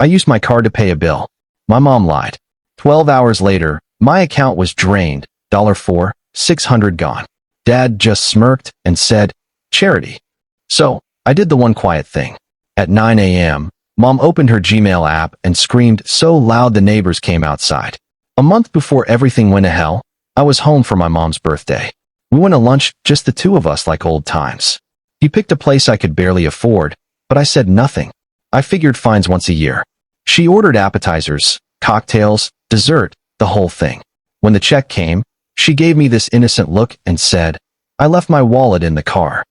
I used my card to pay a bill. My mom lied. 12 hours later, my account was drained. $4, 600 gone. Dad just smirked and said, "Charity." So, I did the one quiet thing. At 9 a.m., Mom opened her Gmail app and screamed so loud the neighbors came outside. A month before everything went to hell, I was home for my mom's birthday. We went to lunch, just the two of us like old times. He picked a place I could barely afford, but I said nothing. I figured fines once a year. She ordered appetizers, cocktails, dessert, the whole thing. When the check came, she gave me this innocent look and said, "I left my wallet in the car."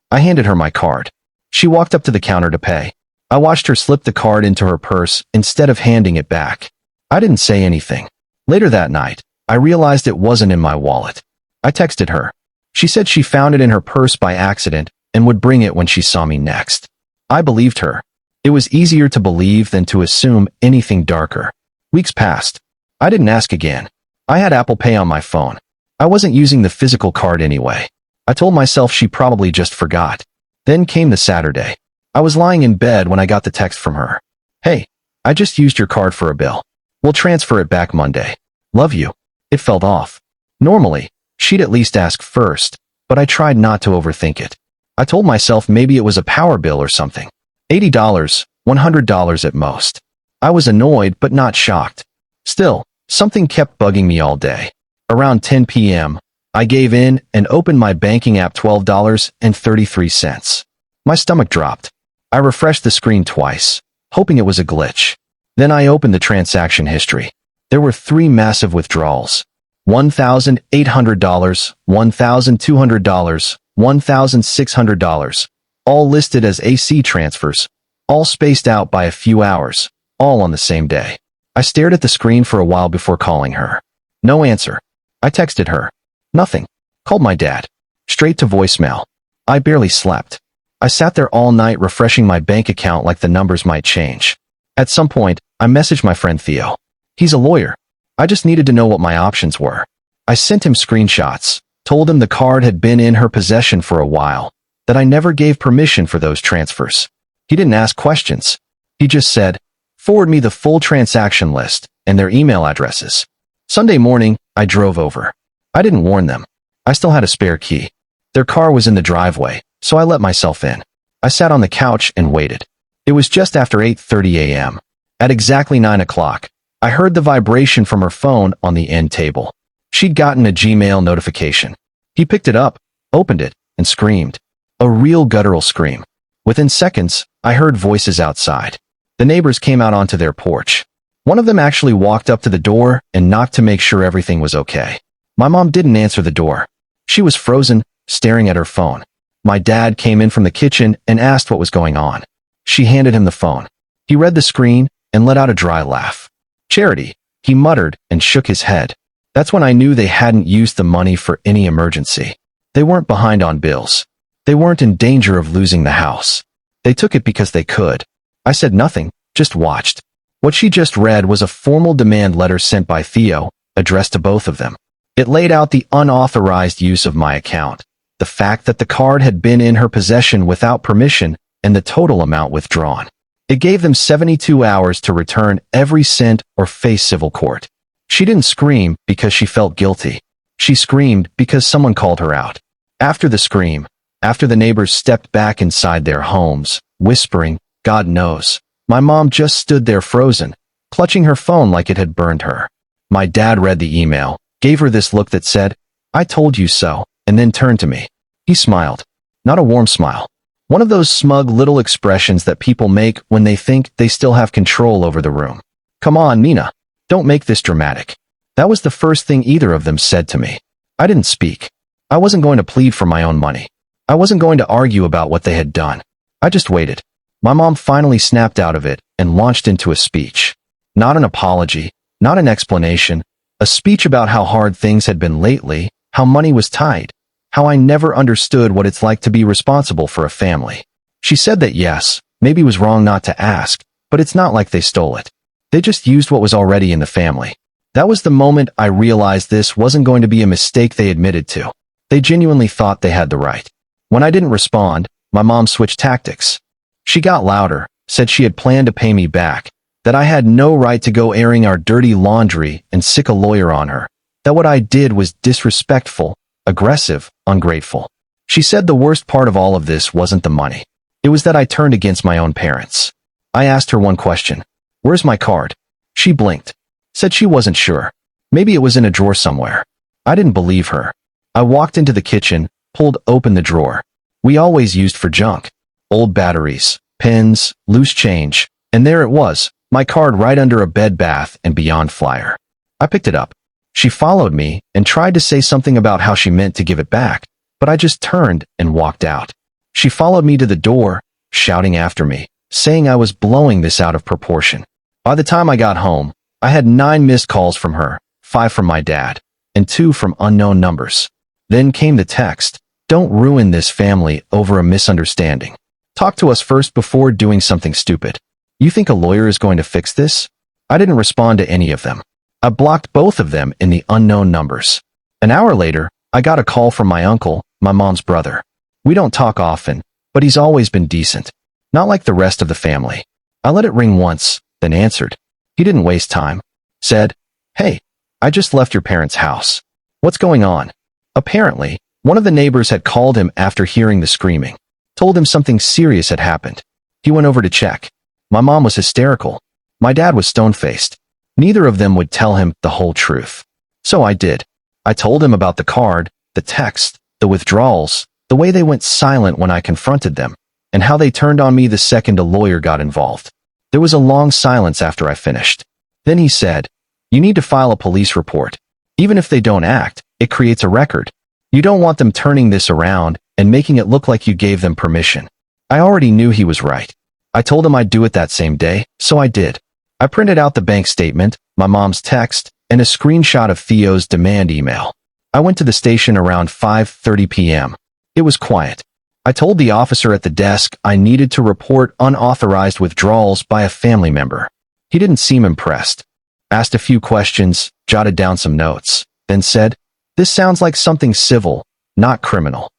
I handed her my card. She walked up to the counter to pay. I watched her slip the card into her purse instead of handing it back. I didn't say anything. Later that night, I realized it wasn't in my wallet. I texted her. She said she found it in her purse by accident and would bring it when she saw me next. I believed her. It was easier to believe than to assume anything darker. Weeks passed. I didn't ask again. I had Apple Pay on my phone. I wasn't using the physical card anyway. I told myself she probably just forgot. Then came the Saturday. I was lying in bed when I got the text from her. "Hey, I just used your card for a bill. We'll transfer it back Monday. Love you." It felt off. Normally, she'd at least ask first, but I tried not to overthink it. I told myself maybe it was a power bill or something. $80, $100 at most. I was annoyed but not shocked. Still, something kept bugging me all day. Around 10 p.m., I gave in and opened my banking app. $12.33. My stomach dropped. I refreshed the screen twice, hoping it was a glitch. Then I opened the transaction history. There were 3 massive withdrawals. $1,800, $1,200, $1,600, all listed as AC transfers, all spaced out by a few hours, all on the same day. I stared at the screen for a while before calling her. No answer. I texted her. Nothing. Called my dad. Straight to voicemail. I barely slept. I sat there all night refreshing my bank account like the numbers might change. At some point, I messaged my friend Theo. He's a lawyer. I just needed to know what my options were. I sent him screenshots, told him the card had been in her possession for a while, that I never gave permission for those transfers. He didn't ask questions. He just said, "Forward me the full transaction list and their email addresses." Sunday morning, I drove over. I didn't warn them. I still had a spare key. Their car was in the driveway, so I let myself in. I sat on the couch and waited. It was just after 8:30 a.m. At exactly 9 o'clock, I heard the vibration from her phone on the end table. She'd gotten a Gmail notification. He picked it up, opened it, and screamed. A real guttural scream. Within seconds, I heard voices outside. The neighbors came out onto their porch. One of them actually walked up to the door and knocked to make sure everything was okay. My mom didn't answer the door. She was frozen, staring at her phone. My dad came in from the kitchen and asked what was going on. She handed him the phone. He read the screen and let out a dry laugh. "Charity," he muttered and shook his head. That's when I knew they hadn't used the money for any emergency. They weren't behind on bills. They weren't in danger of losing the house. They took it because they could. I said nothing, just watched. What she just read was a formal demand letter sent by Theo, addressed to both of them. It laid out the unauthorized use of my account, the fact that the card had been in her possession without permission, and the total amount withdrawn. It gave them 72 hours to return every cent or face civil court. She didn't scream because she felt guilty. She screamed because someone called her out. After the scream, after the neighbors stepped back inside their homes, whispering, "God knows," my mom just stood there frozen, clutching her phone like it had burned her. My dad read the email, gave her this look that said, "I told you so," and then turned to me. He smiled. Not a warm smile. One of those smug little expressions that people make when they think they still have control over the room. "Come on, Nina. Don't make this dramatic." That was the first thing either of them said to me. I didn't speak. I wasn't going to plead for my own money. I wasn't going to argue about what they had done. I just waited. My mom finally snapped out of it and launched into a speech. Not an apology, not an explanation, a speech about how hard things had been lately, how money was tight, how I never understood what it's like to be responsible for a family. She said that yes, maybe it was wrong not to ask, but it's not like they stole it. They just used what was already in the family. That was the moment I realized this wasn't going to be a mistake they admitted to. They genuinely thought they had the right. When I didn't respond, my mom switched tactics. She got louder, said she had planned to pay me back, That I had no right to go airing our dirty laundry and sick a lawyer on her. That what I did was disrespectful, aggressive, ungrateful. She said the worst part of all of this wasn't the money. It was that I turned against my own parents. I asked her one question. Where's my card? She blinked. Said she wasn't sure. Maybe it was in a drawer somewhere. I didn't believe her. I walked into the kitchen, pulled open the drawer. We always used for junk. Old batteries, pens, loose change. And there it was, my card right under a Bed Bath & Beyond flyer. I picked it up. She followed me and tried to say something about how she meant to give it back, but I just turned and walked out. She followed me to the door, shouting after me, saying I was blowing this out of proportion. By the time I got home, I had 9 missed calls from her, 5 from my dad, and 2 from unknown numbers. Then came the text, "Don't ruin this family over a misunderstanding. Talk to us first before doing something stupid. You think a lawyer is going to fix this?" I didn't respond to any of them. I blocked both of them in the unknown numbers. An hour later, I got a call from my uncle, my mom's brother. We don't talk often, but he's always been decent. Not like the rest of the family. I let it ring once, then answered. He didn't waste time. Said, "Hey, I just left your parents' house. What's going on?" Apparently, one of the neighbors had called him after hearing the screaming. Told him something serious had happened. He went over to check. My mom was hysterical. My dad was stone-faced. Neither of them would tell him the whole truth. So I did. I told him about the card, the text, the withdrawals, the way they went silent when I confronted them, and how they turned on me the second a lawyer got involved. There was a long silence after I finished. Then he said, "You need to file a police report. Even if they don't act, it creates a record. You don't want them turning this around and making it look like you gave them permission." I already knew he was right. I told him I'd do it that same day, so I did. I printed out the bank statement, my mom's text, and a screenshot of Theo's demand email. I went to the station around 5:30 p.m. It was quiet. I told the officer at the desk I needed to report unauthorized withdrawals by a family member. He didn't seem impressed. Asked a few questions, jotted down some notes, then said, "This sounds like something civil, not criminal."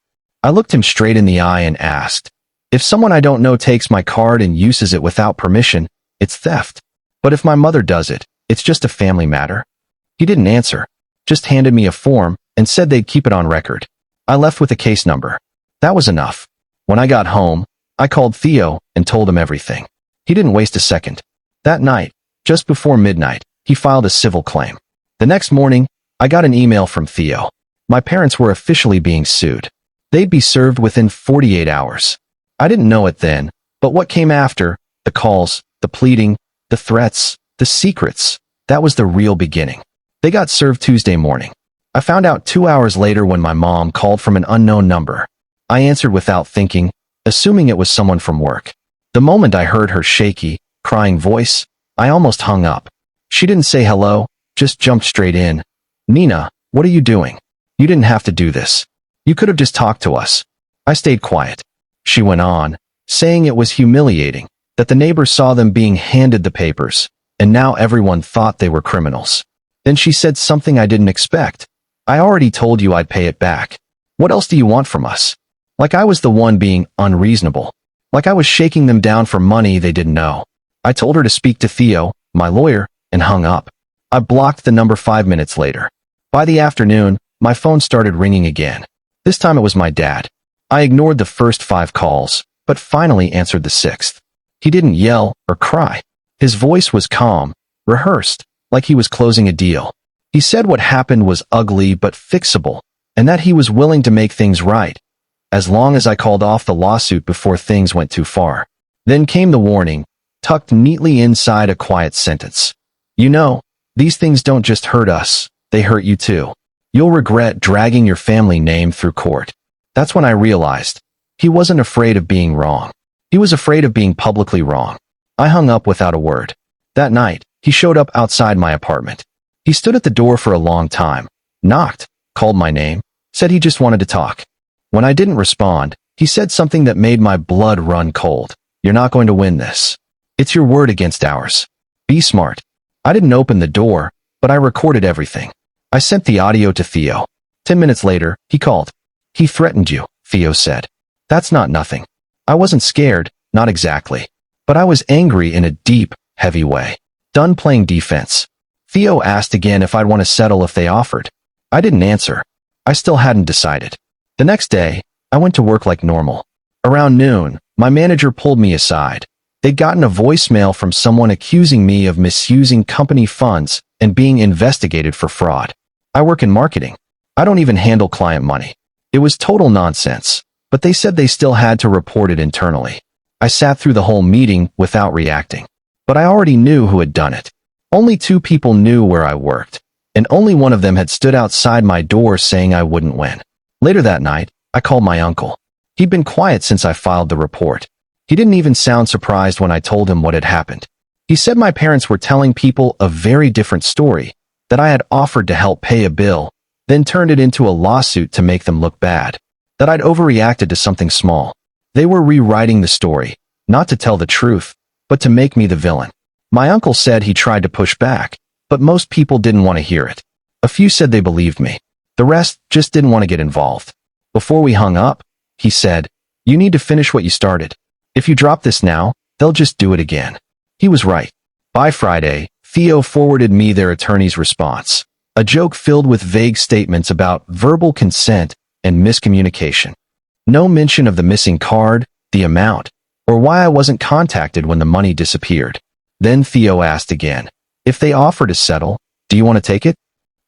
I looked him straight in the eye and asked, "If someone I don't know takes my card and uses it without permission, it's theft. But if my mother does it, it's just a family matter?" He didn't answer, just handed me a form and said they'd keep it on record. I left with a case number. That was enough. When I got home, I called Theo and told him everything. He didn't waste a second. That night, just before midnight, he filed a civil claim. The next morning, I got an email from Theo. My parents were officially being sued. They'd be served within 48 hours. I didn't know it then, but what came after, the calls, the pleading, the threats, the secrets, that was the real beginning. They got served Tuesday morning. I found out 2 hours later when my mom called from an unknown number. I answered without thinking, assuming it was someone from work. The moment I heard her shaky, crying voice, I almost hung up. She didn't say hello, just jumped straight in. "Nina, what are you doing? You didn't have to do this. You could have just talked to us." I stayed quiet. She went on, saying it was humiliating, that the neighbors saw them being handed the papers, and now everyone thought they were criminals. Then she said something I didn't expect. "I already told you I'd pay it back. What else do you want from us?" Like I was the one being unreasonable. Like I was shaking them down for money they didn't know. I told her to speak to Theo, my lawyer, and hung up. I blocked the number 5 minutes later. By the afternoon, my phone started ringing again. This time it was my dad. I ignored the first 5 calls, but finally answered the 6th. He didn't yell or cry. His voice was calm, rehearsed, like he was closing a deal. He said what happened was ugly but fixable, and that he was willing to make things right, as long as I called off the lawsuit before things went too far. Then came the warning, tucked neatly inside a quiet sentence. "You know, these things don't just hurt us, they hurt you too. You'll regret dragging your family name through court." That's when I realized he wasn't afraid of being wrong. He was afraid of being publicly wrong. I hung up without a word. That night, he showed up outside my apartment. He stood at the door for a long time, knocked, called my name, said he just wanted to talk. When I didn't respond, he said something that made my blood run cold. "You're not going to win this. It's your word against ours. Be smart." I didn't open the door, but I recorded everything. I sent the audio to Theo. 10 minutes later, he called. "He threatened you," Theo said. "That's not nothing." I wasn't scared, not exactly. But I was angry in a deep, heavy way. Done playing defense. Theo asked again if I'd want to settle if they offered. I didn't answer. I still hadn't decided. The next day, I went to work like normal. Around noon, my manager pulled me aside. They'd gotten a voicemail from someone accusing me of misusing company funds and being investigated for fraud. I work in marketing. I don't even handle client money. It was total nonsense, but they said they still had to report it internally. I sat through the whole meeting without reacting. But I already knew who had done it. Only 2 people knew where I worked, and only one of them had stood outside my door saying I wouldn't win. Later that night, I called my uncle. He'd been quiet since I filed the report. He didn't even sound surprised when I told him what had happened. He said my parents were telling people a very different story, that I had offered to help pay a bill, then turned it into a lawsuit to make them look bad, that I'd overreacted to something small. They were rewriting the story, not to tell the truth, but to make me the villain. My uncle said he tried to push back, but most people didn't want to hear it. A few said they believed me. The rest just didn't want to get involved. Before we hung up, he said, "You need to finish what you started. If you drop this now, they'll just do it again." He was right. By Friday, Theo forwarded me their attorney's response, a joke filled with vague statements about verbal consent and miscommunication. No mention of the missing card, the amount, or why I wasn't contacted when the money disappeared. Then Theo asked again, "If they offer to settle, do you want to take it?"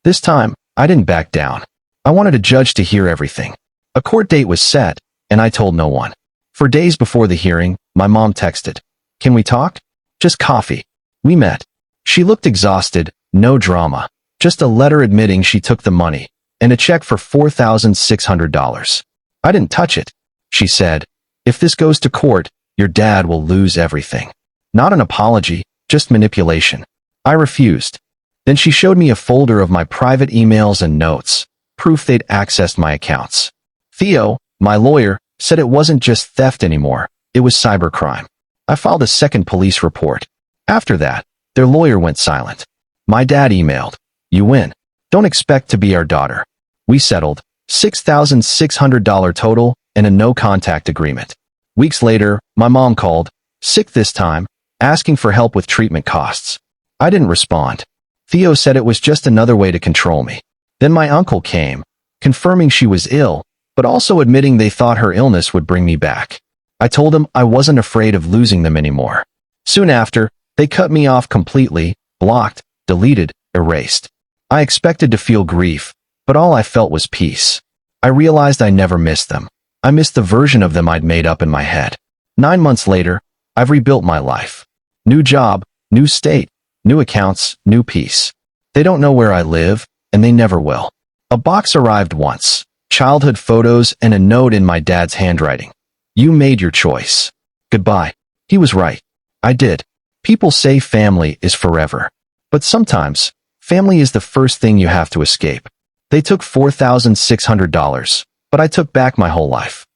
This time, I didn't back down. I wanted a judge to hear everything. A court date was set, and I told no one. For days before the hearing, my mom texted, "Can we talk?" "Just coffee." We met. She looked exhausted, no drama, just a letter admitting she took the money, and a check for $4,600. "I didn't touch it," she said. "If this goes to court, your dad will lose everything." Not an apology, just manipulation. I refused. Then she showed me a folder of my private emails and notes, proof they'd accessed my accounts. Theo, my lawyer, said it wasn't just theft anymore, it was cybercrime. I filed a second police report. After that, their lawyer went silent. My dad emailed, "You win. Don't expect to be our daughter." We settled, $6,600 total, and a no-contact agreement. Weeks later, my mom called, sick this time, asking for help with treatment costs. I didn't respond. Theo said it was just another way to control me. Then my uncle came, confirming she was ill, but also admitting they thought her illness would bring me back. I told him I wasn't afraid of losing them anymore. Soon after, they cut me off completely, blocked, deleted, erased. I expected to feel grief, but all I felt was peace. I realized I never missed them. I missed the version of them I'd made up in my head. 9 months later, I've rebuilt my life. New job, new state, new accounts, new peace. They don't know where I live, and they never will. A box arrived once, childhood photos and a note in my dad's handwriting. "You made your choice. Goodbye." He was right. I did. People say family is forever. But sometimes, family is the first thing you have to escape. They took $4,600, but I took back my whole life.